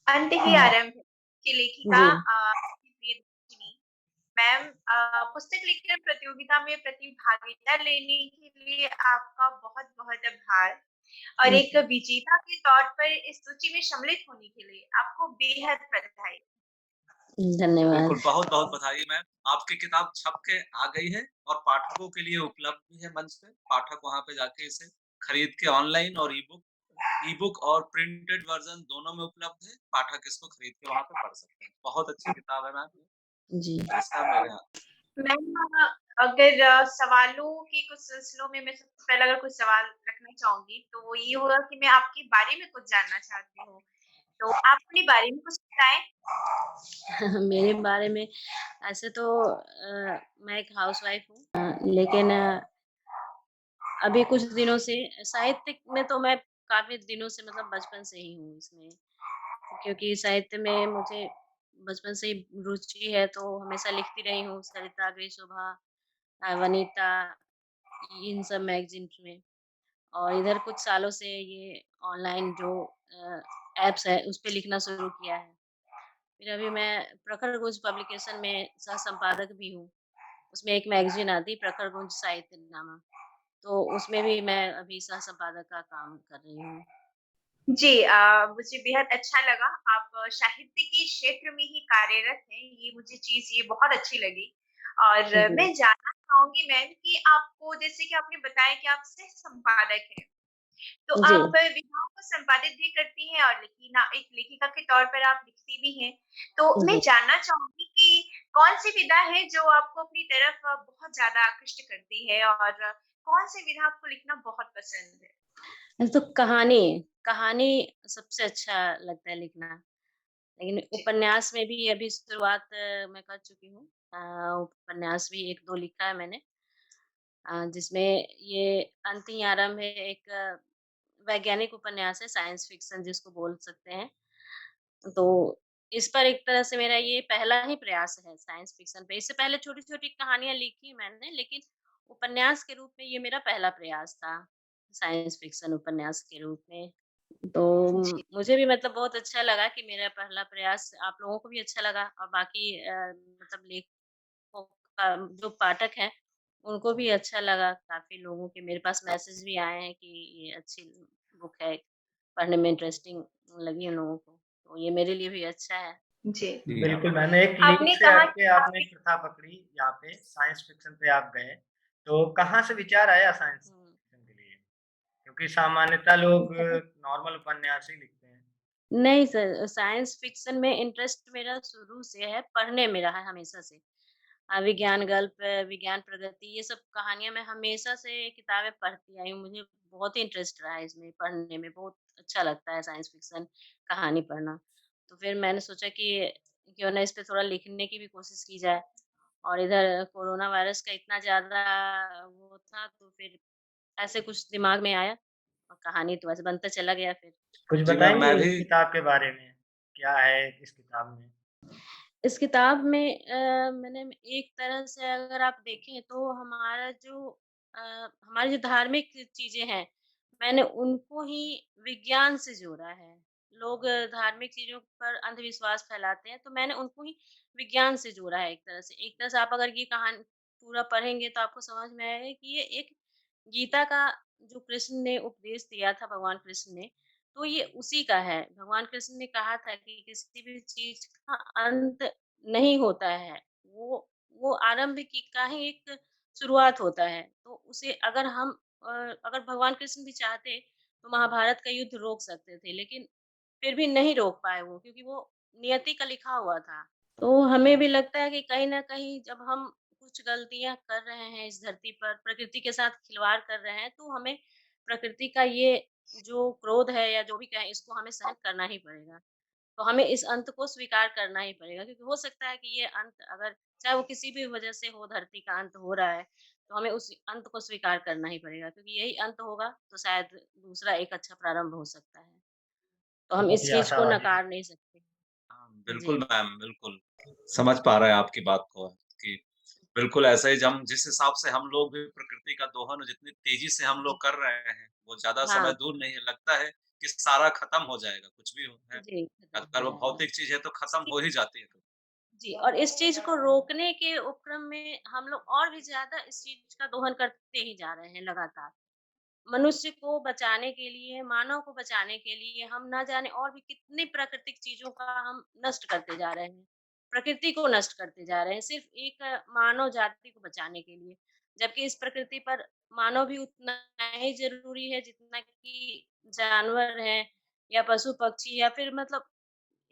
अंत ही जी, आरंभ है की लेखिका जी, प्रियदर्शिनी मैम। पुस्तक लेखन प्रतियोगिता में प्रतिभागिता लेने के लिए आपका बहुत-बहुत आभार और एक जी, विजेता के तौर पर इस सूची में सम्मिलित होने के लिए आपको बेहद बधाई। धन्यवाद। बिल्कुल, बहुत-बहुत बधाई मैम। आपकी किताब छप के आ गई है और पाठकों के लिए उपलब्ध भी है मंच पे। पाठक वहाँ पे जाके इसे खरीद के ऑनलाइन और ई-बुक और प्रिंटेड वर्ज़न दोनों में उपलब्ध है। पाठक इसको खरीद के वहाँ पे पढ़ सकते हैं। बहुत अच्छी किताब है मैम ये। जी, पुरस्कार मेरे हाथ। मैम अगर सवालों के कुछ सिलसिलों में मैं सबसे पहले अगर कुछ सवाल रखना चाहूँगी, तो वो ये होगा कि मैं आपके बारे में कुछ जानना चाहती हूँ। तो आप अपने बारे में कुछ बताएँ? मेरे बारे में ऐसे तो मैं एक हाउसवाइफ़ हूँ लेकिन अभी कुछ दिनों से साहित्य में तो मैं काफ़ी दिनों से मतलब बचपन से ही हूँ इसमें, क्योंकि साहित्य में मुझे बचपन से ही रुचि है, तो हमेशा लिखती रही हूँ सरिता, ग्रीशोभा, वनिता इन सब मैगज़ीन्स में। और इधर कुछ सालों से ये ऑनलाइन जो ऐप्स है, उस पे लिखना शुरू किया है। फिर अभी मैं प्रखर गुंज पब्लिकेशन में सह-संपादक भी हूँ। उसमें एक मैगज़ीन आती है प्रखर गुंज साहित्यनामा, तो उसमें भी मैं अभी सह-संपादक का काम कर रही हूँ। जी, मुझे बेहद अच्छा लगा आप साहित्य के क्षेत्र में ही कार्यरत हैं, ये मुझे चीज़ ये बहुत अच्छी लगी। और जी, मैं जानना चाहूँगी मैम कि आपको जैसे कि आपने बताया कि आप सह-संपादक हैं, तो जी, आप विधाओं को संपादित भी करती हैं और एक लेखिका के तौर पर आप लिखती भी हैं। तो मैं जी। जानना चाहूँगी कि कौन-सी विधा है जो आपको अपनी तरफ बहुत ज़्यादा आकृष्ट करती है और कौन-सी विधा आपको लिखना बहुत पसंद है? तो कहानी सबसे अच्छा लगता है लिखना। लेकिन जी। उपन्यास में भी अभी शुरुआत मैं कर चुकी हूँ। उपन्यास भी 1-2 लिखा है मैंने। जिसमें ये अंत ही आरंभ है एक वैज्ञानिक उपन्यास है, साइंस फ़िक्शन जिसको बोल सकते हैं। तो इस पर एक तरह से मेरा ये पहला ही प्रयास है साइंस फ़िक्शन पे। इससे पहले छोटी-छोटी कहानियाँ लिखी मैंने, लेकिन उपन्यास के रूप में ये मेरा पहला प्रयास था, साइंस फ़िक्शन उपन्यास के रूप में। तो जी। मुझे भी मतलब बहुत अच्छा लगा कि मेरा पहला प्रयास आप लोगों को भी अच्छा लगा और बाकी मतलब लेखकों का जो पाठक हैं, उनको भी अच्छा लगा। काफ़ी लोगों के मेरे पास मैसेज भी आए हैं कि ये अच्छी बुक है, पढ़ने में इंटरेस्टिंग लगी उन लोगों को। तो ये मेरे लिए भी अच्छा है। जी। जी, हाँ। बिल्कुल, मैंने एक लिंक आपने से हट कहा के कि आपने आपने प्रथा पकड़ी यहाँ पे साइंस फ़िक्शन पे आप गए। तो कहाँ से विचार आया साइंस हुँ। फ़िक्शन के लिए? क्योंकि सामान्यतः लोग पता नॉर्मल उपन्यास ही लिखते हैं। नहीं सर, साइंस फ़िक्शन में इंटरेस्ट मेरा शुरू से है, पढ़ने में रहा है हमेशा से। विज्ञान गल्प, विज्ञान प्रगति ये सब कहानियाँ मैं हमेशा से किताबें पढ़ती आई हूँ। मुझे बहुत ही इंटरेस्ट रहा है इसमें पढ़ने में, बहुत अच्छा लगता है साइंस फ़िक्शन कहानी पढ़ना। तो फिर मैंने सोचा कि क्यों ना इस पे थोड़ा लिखने की भी कोशिश की जाए और इधर कोरोना वायरस का इतना ज़्यादा वो था तो फिर ऐसे कुछ दिमाग में आया और कहानी तो ऐसे बनता चला गया फिर। कुछ जी मैम, बताएँगे मैं इस भी किताब के बारे में? क्या है इस किताब में? इस किताब में मैंने एक तरह से अगर आप देखें तो अ, हमारी जो धार्मिक चीज़ें हैं, मैंने उनको ही विज्ञान से जोड़ा है। लोग धार्मिक चीज़ों पर अंधविश्वास फैलाते हैं, तो मैंने उनको ही विज्ञान से जोड़ा है एक तरह से। एक तरह से आप अगर ये कहानी पूरा पढ़ेंगे तो आपको समझ में आएगा कि ये एक गीता का जो कृष्ण ने उपदेश दिया था भगवान कृष्ण ने, तो ये उसी का है। भगवान कृष्ण ने कहा था कि किसी भी चीज़ का अंत नहीं होता है। वो आरंभ की का ही एक शुरुआत होता है। तो उसे अगर भगवान कृष्ण भी चाहते तो महाभारत का युद्ध रोक सकते थे, लेकिन फिर भी नहीं रोक पाए वो क्योंकि वो नियति का लिखा हुआ था। तो हमें भी लगता है कि कहीं न कहीं जब हम कुछ गलतियाँ कर रहे हैं इस धरती पर, प्रकृति के साथ खिलवाड़ कर रहे हैं, तो हमें प्रकृति का ये जो क्रोध है या जो भी कहें इसको हमें सहन करना ही पड़ेगा। तो हमें इस अंत को स्वीकार करना ही पड़ेगा क्योंकि हो सकता है कि ये अंत अगर चाहे वो किसी भी वजह से हो धरती का अंत हो रहा है, तो हमें उस अंत को स्वीकार करना ही पड़ेगा क्योंकि यही अंत होगा तो शायद दूसरा एक अच्छा प्रारंभ हो सकता है। तो हम बहुत इस ही चीज़ को आशावादी नकार नहीं सकते। हाँ, जी। बिल्कुल मैम, बिल्कुल। समझ पा रहे हैं आपकी बात को कि बिल्कुल ऐसा ही हम जिस हिसाब से हम लोग भी प्रकृति का दोहन जितनी तेज़ी से हम जी, लोग कर रहे हैं, वो ज़्यादा हाँ, समय दूर नहीं है। लगता है कि सारा खत्म हो जाएगा, कुछ भी हो है। जी, खत्म हो अगर वो जाएगा। भौतिक चीज़ है तो खत्म इसके हो ही जाती है कभी। जी, और इस चीज़ को रोकने के उपक्रम में हम लोग और भी ज़्यादा इस चीज़ का दोहन करते ही जा रहे हैं लगातार। मनुष्य को बचाने के लिए, मानव को बचाने के लिए हम ना जाने और भी कितनी प्राकृतिक चीज़ों का हम नष्ट करते जा रहे हैं। प्रकृति को नष्ट करते जा रहे हैं, सिर्फ़ एक मानव जाति को बचाने के लिए। जबकि इस प्रकृति पर मानव भी उतना ही ज़रूरी है जितना कि जानवर हैं या पशु-पक्षी या फिर मतलब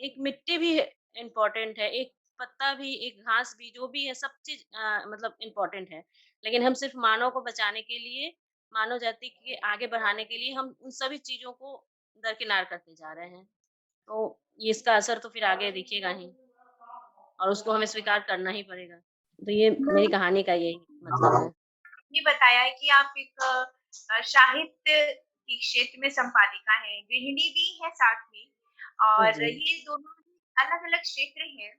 एक मिट्टी भी इम्पोर्टेंट है, एक पत्ता भी, एक घास भी, जो भी है सब चीज़ मतलब इम्पोर्टेंट है। लेकिन हम सिर्फ़ मानव को बचाने के लिए, मानव जाति के आगे बढ़ाने के लिए हम उन सभी चीज़ों को दरकिनार करते जा रहे हैं। तो ये इसका असर तो फिर आगे दिखेगा ही और उसको हमें स्वीकार करना ही पड़ेगा। तो ये मेरी कहानी का यही मतलब है। आपने बताया है कि आप एक साहित्य के क्षेत्र में संपादिका हैं, गृहिणी भी हैं साथ में और जी। ये दोनों ही अलग-अलग क्षेत्र हैं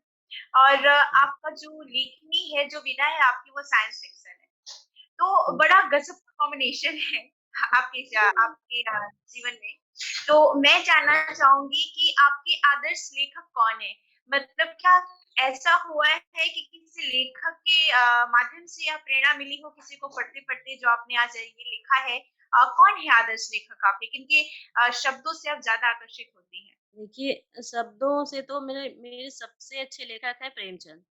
और आपका जो लेखनी है, जो विधा है आपकी वो साइंस फिक्शन है। तो हुँ। बड़ा गज़ब का कॉम्बिनेशन है आपके जीवन में। तो मैं जानना चाहूँगी कि आपके आदर्श लेखक कौन है? मतलब क्या ऐसा हुआ है कि किसी लेखक के माध्यम से या प्रेरणा मिली हो किसी को पढ़ते-पढ़ते जो आपने आज ये लिखा है? कौन है आदर्श लेखक आपके? किनके शब्दों से आप ज़्यादा आकर्षित होती हैं? देखिए, शब्दों से तो मेरे मेरे सबसे अच्छे लेखक हैं प्रेमचंद।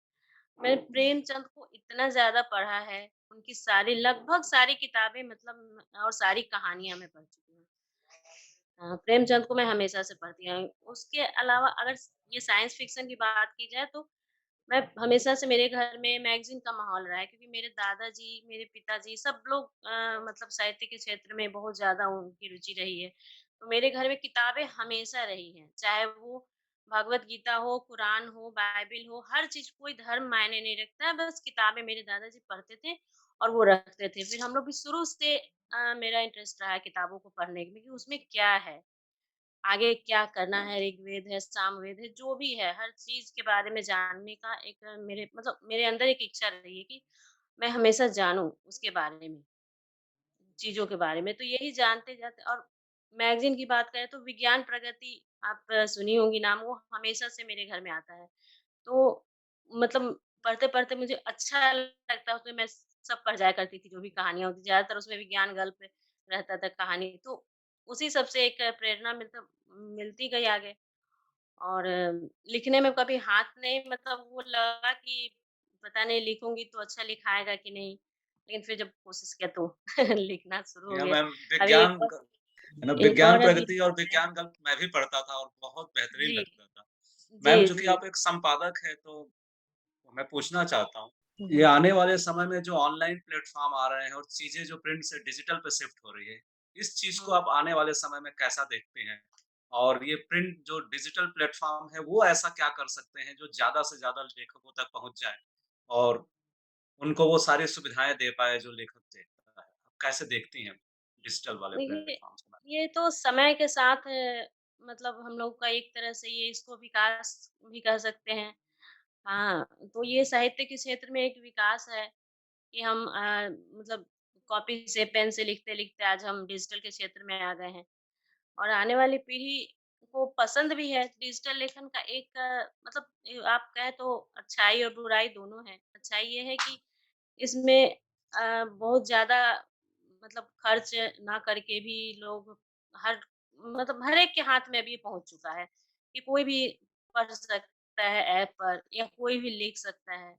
मैंने प्रेमचंद को इतना ज़्यादा पढ़ा है, उनकी सारी लगभग सारी किताबें मतलब और सारी कहानियाँ मैं पढ़ चुकी हूँ। प्रेमचंद को मैं हमेशा से पढ़ती आई हूँ। उसके अलावा अगर ये साइंस फ़िक्शन की बात की जाए तो मैं हमेशा से मेरे घर में मैगज़ीन का माहौल रहा है क्योंकि मेरे दादाजी, मेरे पिताजी सब लोग मतलब साहित्य के क्षेत्र में बहुत ज़्यादा उनकी रुचि रही है। तो मेरे घर में किताबें हमेशा रही हैं, चाहे वो भगवत गीता हो, कुरान हो, बाइबिल हो, हर चीज़ कोई धर्म मायने नहीं रखता है, बस किताबें मेरे दादाजी पढ़ते थे और वो रखते थे। फिर हम लोग भी शुरू से मेरा इंटरेस्ट रहा है किताबों को पढ़ने में कि उसमें क्या है? आगे क्या करना है, ऋग्वेद है, सामवेद है, जो भी है, हर चीज़ के बारे में जानने का एक मेरे मतलब मेरे अंदर एक इच्छा रही है कि मैं हमेशा जानूँ उसके बारे में, चीज़ों के बारे में। तो यही जानते जाते और मैगज़ीन की बात करें तो विज्ञान प्रगति आप सुनी होंगी नाम, वो हमेशा से मेरे घर में आता है। तो मतलब पढ़ते-पढ़ते मुझे अच्छा लगता, उसमें मैं सब पढ़ जाया करती थी, जो भी कहानियाँ होती, ज़्यादातर उसमें विज्ञान गल्प रहता था कहानी, तो उसी सब से एक प्रेरणा मिलती गई आगे और लिखने में कभी हाथ नहीं मतलब वो लगा कि पता नहीं लिखूँगी तो अच्छा लिख आएगा कि नहीं, लेकिन फिर जब कोशिश किया तो लिखना शुरू हो या गया। मैम अभी विज्ञान क है ना, एक विज्ञान और अभी प्रगति और विज्ञान गल्प मैं भी पढ़ता था और बहुत बेहतरीन जी, लगता था। जी, मैम चूँकि जी। आप एक संपादक हैं तो मैं पूछना चाहता हूँ, हुँ, ये हुँ। आने वाले समय में जो ऑनलाइन प्लेटफ़ॉर्म आ रहे हैं और चीज़ें जो प्रिंट से डिजिटल पे शिफ्ट हो रही है, इस चीज़ को हुँ। आप आने वाले समय में कैसा देखते हैं? और ये प्रिंट जो डिजिटल प्लेटफ़ॉर्म है, वो ऐसा क्या कर सकते हैं जो ज़्यादा से ज़्यादा लेखकों तक पहुँच जाए और उनको वो सारी सुविधाएँ दे पाए जो लेखक चाहता है? आप कैसे देखती हैं डिजिटल वाले देखिए, प्लेटफ़ॉर्म्स के बारे ये तो समय के साथ मतलब हम लोग का एक तरह से ये इसको विकास भी कह सकते हैं। हाँ, तो ये साहित्य के क्षेत्र में एक विकास है कि हम मतलब कॉपी से, पेन से लिखते-लिखते आज हम डिजिटल के क्षेत्र में आ गए हैं और आने वाली पीढ़ी को पसंद भी है। डिजिटल लेखन का एक मतलब आप कहें तो अच्छाई और बुराई दोनों है। अच्छाई ये है कि इसमें बहुत ज़्यादा मतलब खर्च ना करके भी लोग हर मतलब हर एक के हाथ में अभी ये पहुँच चुका है कि कोई भी पढ़ सकता है ऐप पर या कोई भी लिख सकता है।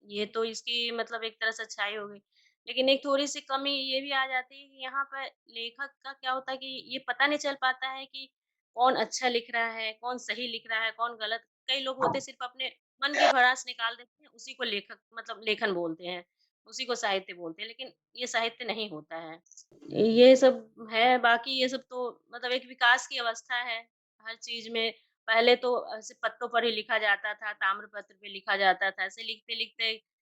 ये तो इसकी मतलब एक तरह से अच्छाई हो गई। लेकिन एक थोड़ी-सी कमी ये भी आ जाती है कि यहाँ पर लेखक का क्या होता है कि ये पता नहीं चल पाता है कि कौन अच्छा लिख रहा है, कौन सही लिख रहा है, कौन गलत। कई लोग होते हैं सिर्फ़ अपने मन की भड़ास निकाल देते हैं, उसी को लेखक मतलब लेखन बोलते हैं, उसी को साहित्य बोलते हैं, लेकिन ये साहित्य नहीं होता है। ये सब है, बाकी ये सब तो मतलब एक विकास की अवस्था है, हर चीज़ में। पहले तो ऐसे पत्तों पर ही लिखा जाता था, ताम्रपत्र पे लिखा जाता था, ऐसे लिखते-लिखते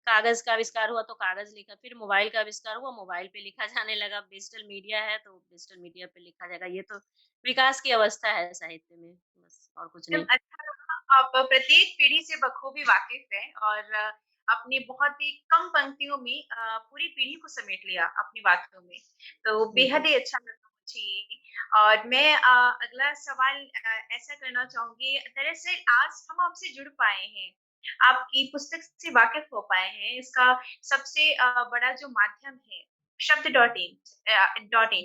कागज़ का आविष्कार हुआ तो कागज़ लिखा, फिर मोबाइल का आविष्कार हुआ, मोबाइल पे लिखा जाने लगा, अब डिजिटल मीडिया है तो डिजिटल मीडिया पे लिखा जाएगा। ये तो विकास की अवस्था है साहित्य में, बस और कुछ एकदम नहीं। अच्छा लगा, आप प्रत्येक पीढ़ी से बखूबी वाकिफ़ हैं और आपने बहुत ही कम पंक्तियों में पूरी पीढ़ी को समेट लिया अपनी बातों में। तो जी। बेहद ही अच्छा लगा मुझे ये। और मैं अगला सवाल ऐसा करना चाहूँगी, दरअसल आज हम आपसे जुड़ पाए हैं, आपकी पुस्तक से वाकिफ़ हो पाए हैं, इसका सबसे बड़ा जो माध्यम है, शब्द डॉट इन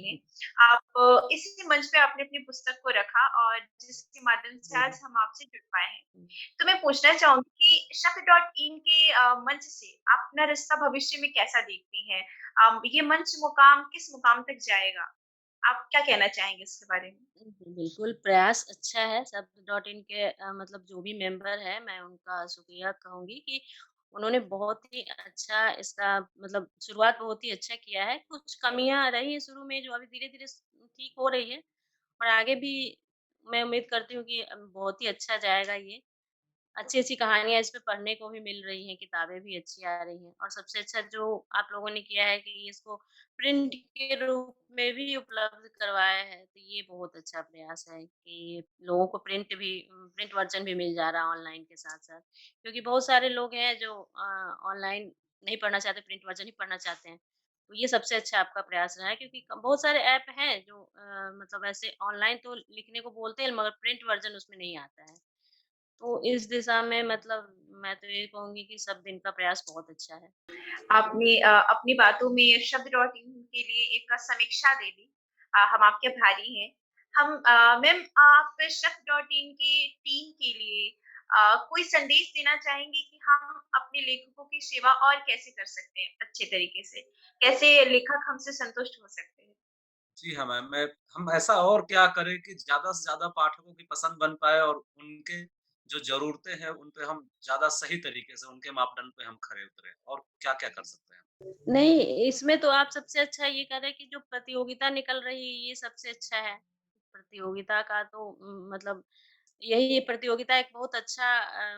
है। जी, आप इसी मंच पे आपने अपनी पुस्तक को रखा और जिसके माध्यम से जी, आज हम आपसे जुड़ पाए हैं। जी। तो मैं पूछना चाहूँगी कि शब्द डॉट इन के मंच से आप अपना रिश्ता भविष्य में कैसा देखती हैं? ये मंच किस मुकाम तक जाएगा? आप क्या कहना चाहेंगे इसके बारे में? जी, बिल्कुल, प्रयास अच्छा है शब्द डॉट इन के मतलब जो भी मेंबर हैं, मैं उनका शुक्रिया कहूँगी कि उन्होंने बहुत ही अच्छा इसका मतलब शुरुआत बहुत ही अच्छा किया है। कुछ कमियाँ रही हैं शुरू में जो अभी धीरे-धीरे ठीक हो रही है और आगे भी मैं उम्मीद करती हूँ कि बहुत ही अच्छा जाएगा ये। अच्छी-अच्छी कहानियाँ इस पे पढ़ने को भी मिल रही हैं, किताबें भी अच्छी आ रही हैं और सबसे अच्छा जो आप लोगों ने किया है कि इसको प्रिंट के रूप में भी उपलब्ध करवाया है, तो ये बहुत अच्छा प्रयास है कि लोगों को प्रिंट वर्ज़न भी मिल जा रहा है ऑनलाइन के साथ-साथ। क्योंकि बहुत सारे लोग हैं जो ऑनलाइन नहीं पढ़ना चाहते, प्रिंट वर्ज़न ही पढ़ना चाहते हैं। तो ये सबसे अच्छा आपका प्रयास रहा है क्योंकि बहुत सारे ऐप हैं जो मतलब ऐसे ऑनलाइन तो लिखने को बोलते हैं मगर प्रिंट वर्ज़न उसमें नहीं आता है। तो इस दिशा में मतलब मैं तो ये कहूँगी कि सब दिन का प्रयास बहुत अच्छा है। आपने अपनी बातों में शब्द डॉट इन के लिए एक समीक्षा दे दी। हम आपके आभारी हैं। मैम आप शब्द डॉट इन की टीम के लिए कोई संदेश देना चाहेंगी कि हम अपने लेखकों की सेवा और कैसे कर सकते हैं अच्छे तरीके से? कैसे लेखक हमसे संतुष्ट हो सकते हैं? जी हाँ, मैम, हम ऐसा और क्या करें कि ज़्यादा से ज़्यादा पाठकों की पसंद बन पाए और उनके जो ज़रूरतें हैं, उन पे हम ज़्यादा सही तरीके से उनके मापदंड पे हम खरे उतरें और क्या-क्या कर सकते हैं? नहीं, इसमें तो आप सबसे अच्छा ये करें कि जो प्रतियोगिता निकल रही है, ये सबसे अच्छा है। प्रतियोगिता का तो मतलब यही प्रतियोगिता एक बहुत अच्छा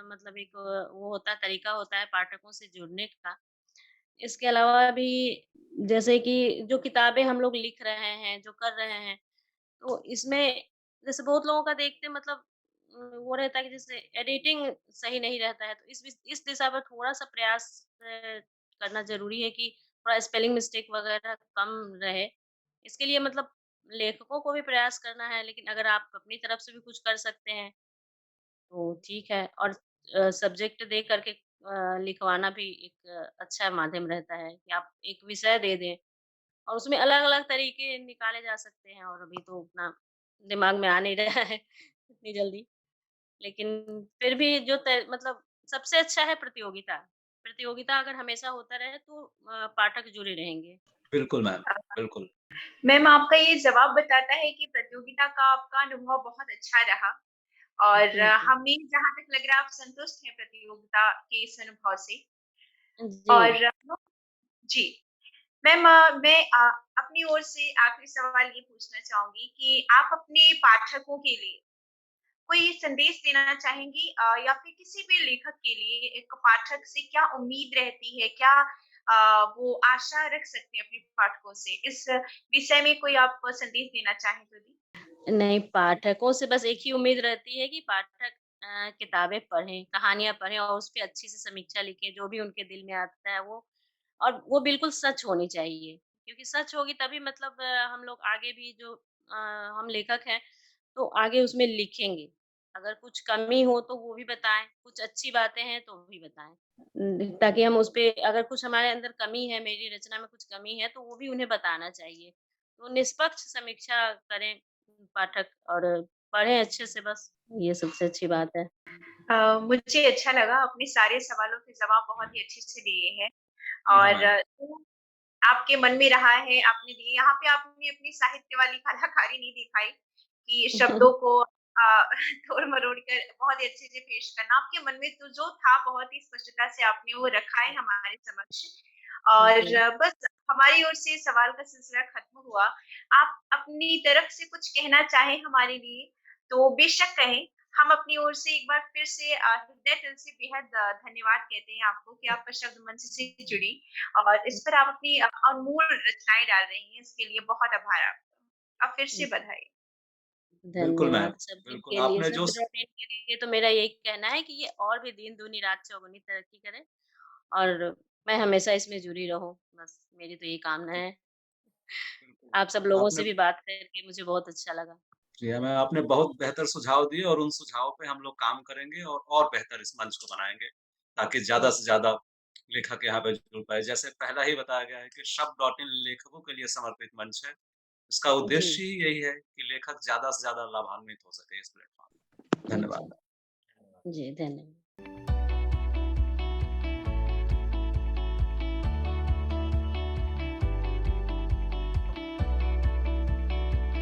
मतलब एक वो होता है तरीका होता है पाठकों से जुड़ने का। इसके अलावा भी जैसे कि जो किताबें हम लोग लिख रहे हैं, जो कर रहे हैं तो इसमें जैसे बहुत लोगों का देखते हैं मतलब वो रहता है कि जैसे एडिटिंग सही नहीं रहता है, तो इस दिशा पर थोड़ा-सा प्रयास करना ज़रूरी है कि थोड़ा स्पेलिंग मिस्टेक वगैरह कम रहे। इसके लिए मतलब लेखकों को भी प्रयास करना है, लेकिन अगर आप अपनी तरफ से भी कुछ कर सकते हैं, तो ठीक है और सब्जेक्ट दे करके लिखवाना भी एक अच्छा माध्यम रहता है कि आप एक विषय दे दें और उसमें अलग-अलग तरीके निकाले जा सकते हैं और अभी तो उतना दिमाग में आ नहीं रहा है इतनी जल्दी। लेकिन फिर भी जो मतलब सबसे अच्छा है प्रतियोगिता। प्रतियोगिता अगर हमेशा होता रहे तो पाठक जुड़े रहेंगे। बिल्कुल मैम, बिल्कुल। मैम आपका ये जवाब बताता है कि प्रतियोगिता का आपका अनुभव बहुत अच्छा रहा और जी, जी। हमें जहाँ तक लग रहा है आप संतुष्ट हैं प्रतियोगिता के इस अनुभव से। जी। और जी, मैम मैं अपनी ओर से आखिरी सवाल ये पूछना चाहूँगी कि आप अपने पाठकों के लिए कोई संदेश देना चाहेंगी या फिर किसी भी लेखक के लिए एक पाठक से क्या उम्मीद रहती है? क्या वो आशा रख सकते हैं अपने पाठकों से? इस विषय में कोई आप संदेश देना चाहें तो दी? नहीं, पाठकों से बस एक ही उम्मीद रहती है कि पाठक किताबें पढ़ें, कहानियाँ पढ़ें और उसपे अच्छी से समीक्षा लिखें, जो भी उनके दिल में आता है वो और वो बिल्कुल सच होनी चाहिए। क्योंकि सच होगी तभी मतलब हम लोग आगे भी जो हम लेखक हैं, तो आगे उसमें लिखेंगे। अगर कुछ कमी हो तो वो भी बताएँ, कुछ अच्छी बातें हैं तो वो भी बताएँ। ताकि हम उसपे अगर कुछ हमारे अंदर कमी है, मेरी रचना में कुछ कमी है, तो वो भी उन्हें बताना चाहिए। तो निष्पक्ष समीक्षा करें पाठक और पढ़ें अच्छे से बस, ये सबसे अच्छी बात है। मुझे अच्छा लगा अपने सारे सवालों के जवाब बहुत ही अच्छे से दिए हैं जी हाँ और मैम। जो आपके मन में रहा है आपने दिए यहाँ पे आपने अपनी साहित्य वाली कलाकारी नहीं दिखाई कि शब्दों को तोड़-मरोड़ कर बहुत ही अच्छे से पेश करना। आपके मन में तो जो था बहुत ही स्पष्टता से आपने वो रखा है हमारे समक्ष जी। और बस हमारी ओर से सवाल का सिलसिला खत्म हुआ। आप अपनी तरफ से कुछ कहना चाहें हमारे लिए, तो बेशक कहें। हम अपनी ओर से एक बार फिर से हृदय दिल से बेहद धन्यवाद कहते हैं आपको कि आप शब्द मंच से जुड़ी और इस पर आप अपनी अनमोल रचनाएँ डाल रही हैं, इसके लिए बहुत आभार आपका। फिर से बधाई। बिल्कुल मैम, धन्यवाद शब्द बिल्कुल के लिए आपने जो शब्द डॉट इन के लिए तो मेरा यही कहना है कि ये और भी दिन दूनी रात चौगुनी तरक्की करे और मैं हमेशा इसमें जुड़ी रहूँ, बस मेरी तो यही कामना है। बिल्कुल। आप सब लोगों आपने से भी बात करके मुझे बहुत अच्छा लगा। जी, हमें आपने बहुत बेहतर सुझाव दिए और उन सुझावों पे हम लोग काम करेंगे और बेहतर इस मंच को बनाएँगे, ताकि ज़्यादा जी, से ज़्यादा लेखक यहाँ पे जुड़ पाएँ। जैसे पहला ही बताया गया है कि शब्द.इन लेखकों के लिए समर्पित मंच है। इसका जी, उद्देश्य ही यही है कि लेखक ज़्यादा से ज़्यादा लाभान्वित हो सके इस प्लेटफ़ॉर्म। जी, धन्यवाद। जी, धन्यवाद।